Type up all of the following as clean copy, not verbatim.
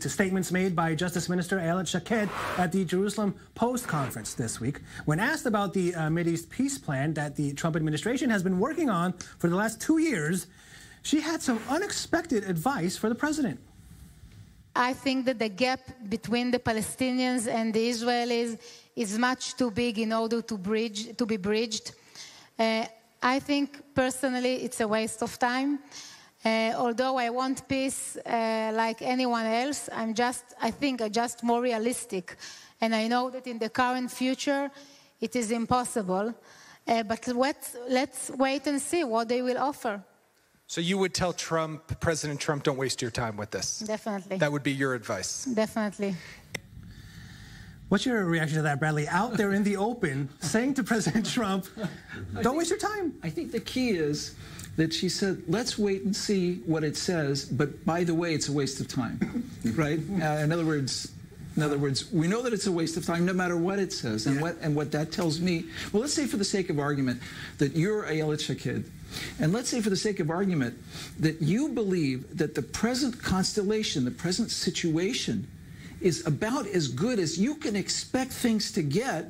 to statements made by Justice Minister Ayelet at the Jerusalem Post conference this week. When asked about the Mideast peace plan that the Trump administration has been working on for the last 2 years, she had some unexpected advice for the president. I think that the gap between the Palestinians and the Israelis is much too big in order to be bridged. I think personally it's a waste of time. Although I want peace like anyone else, I think I'm just more realistic. And I know that in the current future, it is impossible. But let's wait and see what they will offer. So you would tell President Trump, don't waste your time with this? Definitely. That would be your advice? Definitely. What's your reaction to that, Bradley? Out there in the open, saying to President Trump, don't waste your time. I think the key is that she said, let's wait and see what it says, but by the way, it's a waste of time, right? In other words, we know that it's a waste of time no matter what it says. And what that tells me, well, let's say for the sake of argument that you're Ayelet Shaked, and let's say for the sake of argument that you believe that the present constellation, the present situation, is about as good as you can expect things to get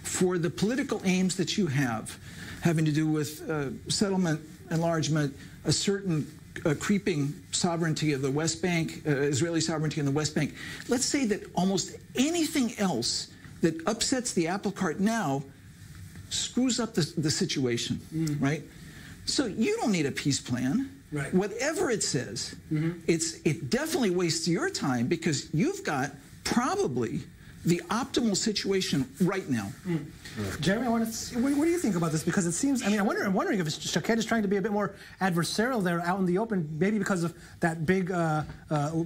for the political aims that you have, having to do with settlement, enlargement, a certain creeping sovereignty of the West Bank, Israeli sovereignty in the West Bank. Let's say that almost anything else that upsets the apple cart now screws up the situation, right? So you don't need a peace plan. Right. Whatever it says, it definitely wastes your time because you've got probably the optimal situation right now. Jeremy, I want to see, what do you think about this? Because it seems, I mean, I'm wondering if Shaked is trying to be a bit more adversarial there out in the open, maybe because of that big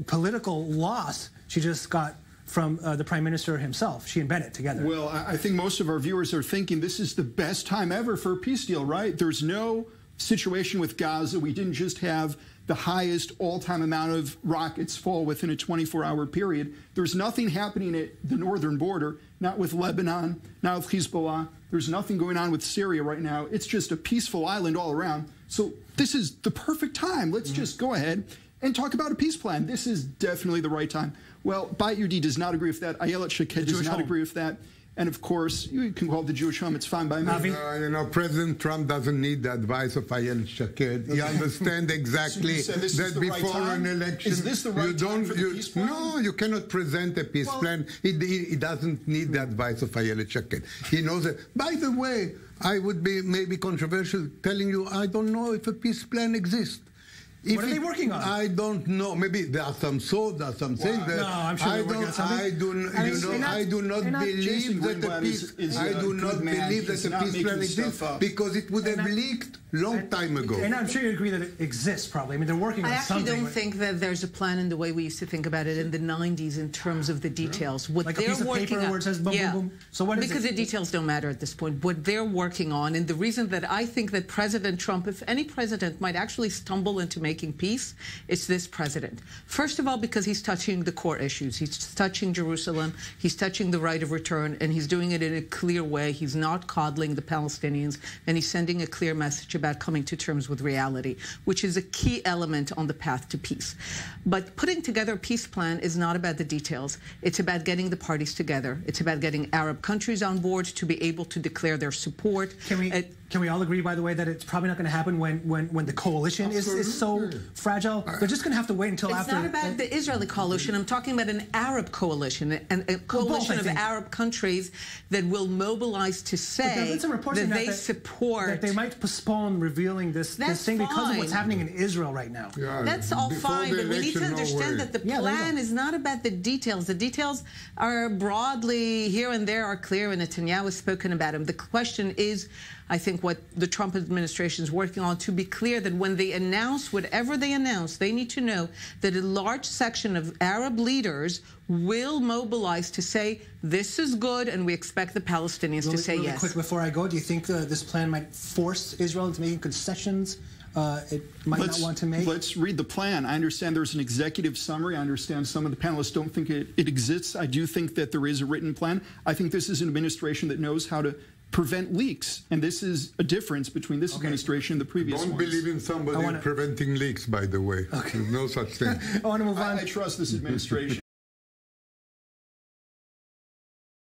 political loss she just got from the Prime Minister himself, she and Bennett together. Well, I think most of our viewers are thinking this is the best time ever for a peace deal, right? There's no situation with Gaza. We didn't just have the highest all-time amount of rockets fall within a 24-hour period. There's nothing happening at the northern border, not with Lebanon, not with Hezbollah. There's nothing going on with Syria right now. It's just a peaceful island all around. So this is the perfect time. Let's just go ahead and talk about a peace plan. This is definitely the right time. Well, Bayit Yehudi does not agree with that. Ayelet Shaked does not agree with that. And, of course, you can call it the Jewish home. It's fine by me. You know, President Trump doesn't need the advice of Ayelet Shaked. He understands exactly that before an election, is this the right time for the peace plan? No, you cannot present a peace plan. He doesn't need the advice of Ayelet Shaked. He knows that. By the way, I would be maybe controversial telling you I don't know if a peace plan exists. What are they working on? I don't know. Maybe there are some thoughts, there are some things that no, I'm sure they're working on something. I do not believe that the peace plan exists because it would have leaked long time ago. And I'm sure you agree that it exists, probably. I mean, they're working on something. I actually don't think that there's a plan in the way we used to think about it in the 90s in terms of the details. What like they're a piece of working paper on, where it says boom, boom, boom. So what is because the details don't matter at this point. What they're working on, and the reason that I think that President Trump, if any president might actually stumble into making peace, it's this president. First of all, because he's touching the core issues. He's touching Jerusalem. He's touching the right of return, and he's doing it in a clear way. He's not coddling the Palestinians, and he's sending a clear message about coming to terms with reality, which is a key element on the path to peace. But putting together a peace plan is not about the details. It's about getting the parties together. It's about getting Arab countries on board to be able to declare their support. Can we all agree, by the way, that it's probably not going to happen when the coalition is so fragile? They're just going to have to wait until after. It's not about the Israeli coalition. I'm talking about an Arab coalition, a coalition of Arab countries that will mobilize to say that they support. That they might postpone revealing this thing because of what's happening in Israel right now. Yeah, that's all fine, but we need to understand that the plan is not about the details. The details are broadly here and there are clear, and Netanyahu has spoken about them. The question is, I think, what the Trump administration is working on, to be clear that when they announce whatever they announce, they need to know that a large section of Arab leaders will mobilize to say this is good, and we expect the Palestinians to say yes. Quick before I go, do you think this plan might force Israel into making concessions it might not want to make? Let's read the plan. I understand there's an executive summary. I understand some of the panelists don't think it exists. I do think that there is a written plan. I think this is an administration that knows how to prevent leaks, and this is a difference between this administration and the previous ones. Don't believe in somebody preventing leaks, by the way. There's no such thing. I want to move on. I trust this administration.